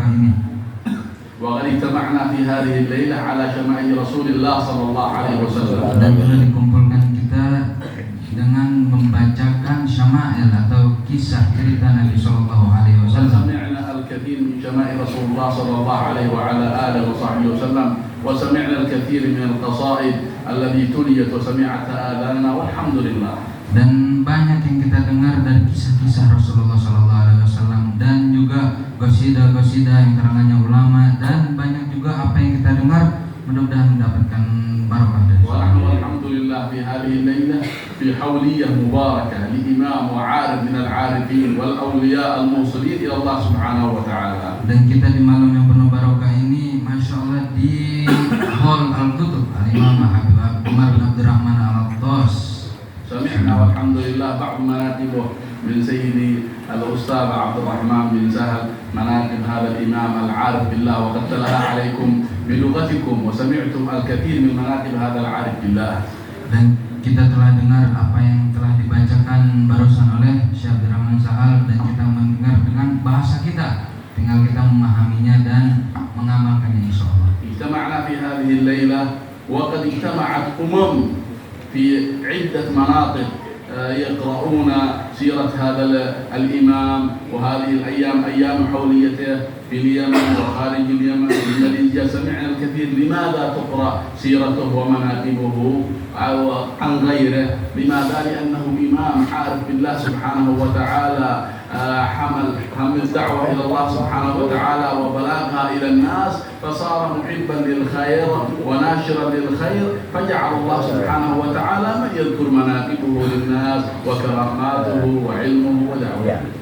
barokah ini. وقد اجتمعنا في هذه الليلة على شمائل رسول الله صلى الله عليه وسلم. Dan juga dikumpulkan kita dengan membacakan syama'il atau kisah cerita Nabi sallallahu alaihi wasallam. وسمعنا الكثير من شمائل رسول الله صلى الله عليه وعلى آله وصحبه وسلم، وسمعنا الكثير من القصائد التي تليت وسمعت آذاننا والحمد لله. Dan banyak yang kita dengar dari kisah-kisah Rasulullah sallallahu alaihi wasallam dan juga qasidah-qasidah yang karangannya ulama, dan banyak juga apa yang kita dengar, mudah-mudahan mendapatkan barokah dari ونحن والحمد لله في هذه الليلة في حولية مباركة لإمام وعارف من العارفين والأولياء الموصلين إلى الله سبحانه وتعالى. Dan kita di malam yang penuh barokah ini, masya Allah, di Hall Al-Qutub Al-Imam Habib Umar bin Abdurrahman Al-Attas. سمعنا والحمد لله بعض مناقبه من سيدي الأستاذ عبد الرحمن بن سهل، مناقب هذا الإمام العارف بالله، وقد تلاها عليكم بلغتكم وسمعتم الكثير من مناقب هذا العارف بالله. Dan kita telah dengar apa yang telah dibacakan barusan oleh Syekh Abdurrahman Sahal, dan kita mendengar dengan bahasa kita, tinggal kita memahaminya dan mengamalkannya insyaallah. اجتمعنا في هذه الليلة وقد اجتمعت في عدة مناطق يقرؤون سيرة هذا الإمام، وهذه الأيام أيام حوليته في اليمن وخارج اليمن في ماليزيا. سمعنا الكثير لماذا تقرأ سيرته ومناقبه عن غيره؟ لماذا؟ لأنه إمام عارف بالله سبحانه وتعالى، حمل هم الدعوة إلى الله سبحانه وتعالى وبلاغها إلى الناس، فصار محبا للخير وناشرا للخير، فجعل الله سبحانه وتعالى من يذكر مناقبه للناس وكراماته وعلمه ودعوته.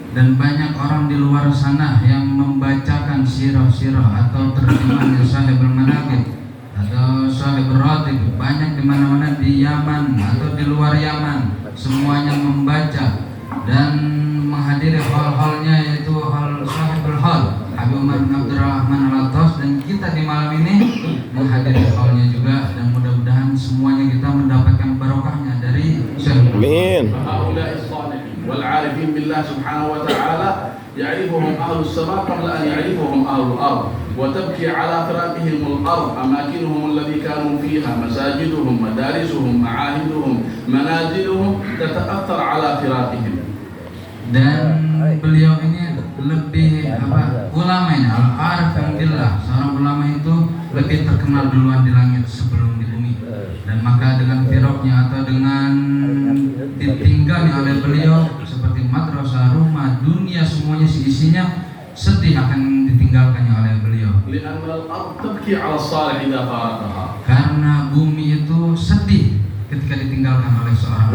Dan banyak orang di luar sana yang membacakan sirah-sirah atau terjemahan Sahibul Manaqib atau Sahibul Ratib, banyak di mana-mana di Yaman atau di luar Yaman, semuanya membaca dan menghadiri hal-halnya, yaitu hal Sahibul Hal Habib Umar bin Abdurrahman Al-Attas, dan kita di malam ini menghadiri halnya juga, dan mudah-mudahan semuanya kita mendapatkan barokahnya dari Syekh. Amin. والعارفين بالله سبحانه وتعالى يعرفهم أهل السماء قبل أن يعرفهم أهل الأرض، وتبكي على فراقهم الأرض أماكنهم الذي كانوا فيها، مساجدهم، مدارسهم، معاهدهم، منازلهم، تتأثر على فراقهم. Dan beliau ini lebih ulama ini al-arif billah, seorang ulama itu lebih terkenal duluan di langit sebelum di bumi, dan maka dengan firaqnya atau dengan ditinggalnya oleh beliau seperti madrasah, rumah, dunia, semuanya isinya sedih akan ditinggalkannya oleh beliau. Karena bumi itu sedih ketika ditinggalkan oleh seorang.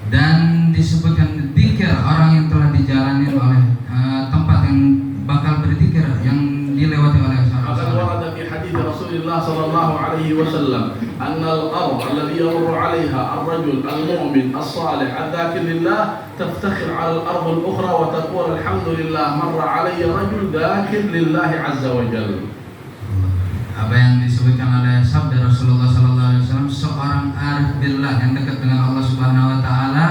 Dan disebutkan dzikir orang yang telah dijalani oleh tempat yang bakal berzikir yang dilewati oleh seorang. حديث رسول الله صلى الله عليه وسلم أن الأرض الذي يمر عليها الرجل المؤمن الصالح الذاكر لله تفتخر على الأرض الأخرى وتقول الحمد لله مر علي رجل ذاكر لله عز وجل. Apa yang disebutkan oleh sabda Rasulullah sallallahu alaihi wasallam, seorang arif billah yang dekat dengan Allah Subhanahu wa taala,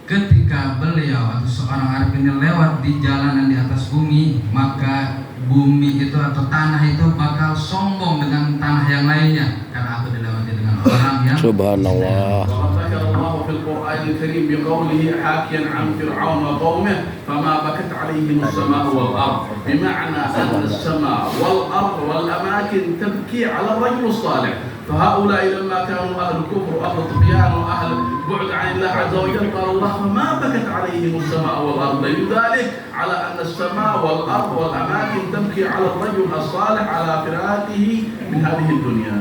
ketika beliau atau seorang arif ini lewat di jalanan di atas bumi, maka bumi itu atau tanah itu bakal sombong dengan tanah yang lainnya karena aku dilewati dengan orang yang Subhanallah. Allah fil Qur'an al-Karim biqaulihi hakiyan 'an Fir'aun wa qaumihi fama bakat 'alaihim as-samaa'u wal ard, bima'na anna as-samaa'a wal ard wal amakin tabki 'ala ar-rajul as-salih. فهؤلاء لما كانوا أهل الكفر وأهل الطغيان وأهل بعد عن الله عز وجل قال الله فما بكت عليهم السماء والأرض، دليل ذلك على أن السماء والأرض والأماكن تبكي على الرجل الصالح على فراقه من هذه الدنيا.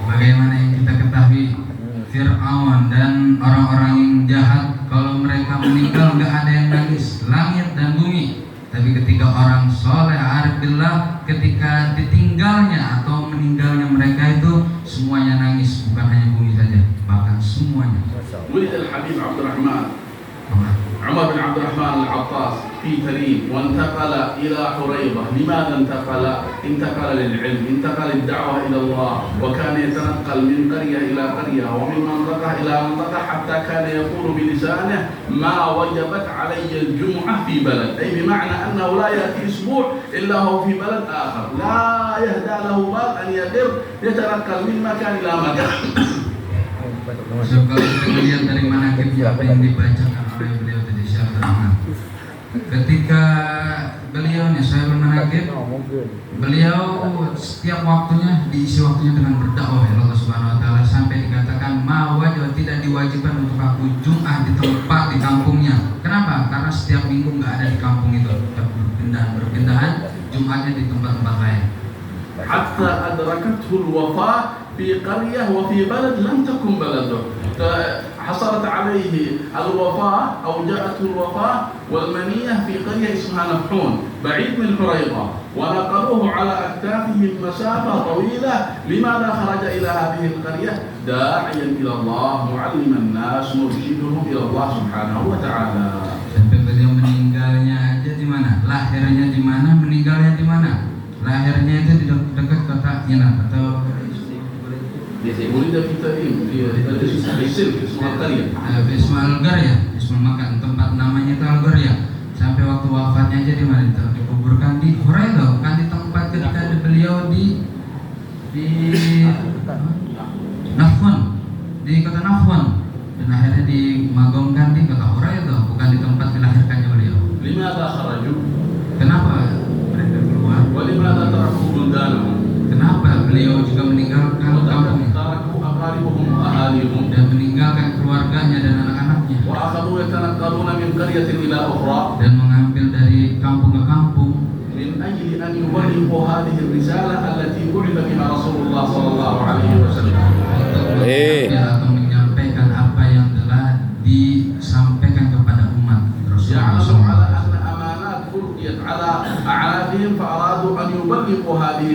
Bagaimana yang kita ketahui, Fir'aun dan orang-orang yang jahat, kalau mereka meninggal nggak ada yang nangis, langit dan bumi. Tapi ketika orang soleh arif billah, ketika ditinggalnya atau meninggalnya mereka itu, semuanya nangis, bukan hanya bumi saja, bahkan semuanya. ولد الحبيب عبد الرحمن عمر بن عبد الرحمن العطاس في تريم وانتقل إلى حريضة. لماذا انتقل؟ انتقل للعلم، انتقل للدعوة إلى الله، وكان يتنقل من قرية إلى قرية ومن منطقة إلى منطقة، حتى كان يقول بلسانه ما وجبت علي الجمعة في بلد، أي بمعنى أنه لا يأتي أسبوع إلا هو في بلد آخر، لا يهدى له بال أن يقر، يتنقل من مكان إلى مكان. So, kalau kita lihat dari manaqib apa yang dibacakan oleh beliau tadi, Syekh Rahman, ketika beliau nih Syekh Manaqib, beliau setiap waktunya diisi waktunya dengan berdakwah ya Allah Subhanahu Wa Taala, sampai dikatakan wajib tidak diwajibkan untuk aku Jumat di tempat di kampungnya. Kenapa? Karena setiap minggu nggak ada di kampung itu, berpindahan Jumatnya di tempat-tempat lain. حتى أدركته الوفاة في قرية وفي بلد لم تكن بلده، حصلت عليه الوفاة أو جاءته الوفاة والمنية في قرية اسمها نفحون بعيد من حريضة، ونقلوه على أكتافهم مسافة طويلة. لماذا خرج إلى هذه القرية؟ داعيا إلى الله، معلم الناس، مرشدهم إلى الله سبحانه وتعالى. Sampai beliau meninggalnya aja di mana, lahirnya di mana, meninggalnya di mana. Lahirnya itu di dekat kota Inat atau ولد في تريم في السلك اسمها القرية Isma Al-Qarya, Isma Makan, tempat namanya itu Al-Qarya. Sampai waktu wafatnya aja di mana itu? Dikuburkan di Huraidah, bukan di tempat ketika beliau di Nafwan, di kota Nafwan, dan akhirnya dimakamkan di kota Huraidah, bukan di tempat dilahirkannya beliau. لماذا خرجوا؟ Kenapa mereka keluar? ولماذا تركوا بلدانهم؟ Kenapa beliau juga meninggalkan kampungnya تركوا أقاربهم وأهاليهم dan meninggalkan keluarganya dan anak-anaknya, وأخذوا يتنقلون من قرية إلى أخرى dan mengambil dari kampung ke kampung من أجل أن يبلغوا هذه الرسالة التي بعث بها رسول الله صلى الله عليه وسلم. untuk mengambil atau menyampaikan apa yang telah disampaikan kepada umat Rasulullah يعلموا على SAW. أن أمانات ألقيت على أعناقهم، فأرادوا أن يبلغوا هذه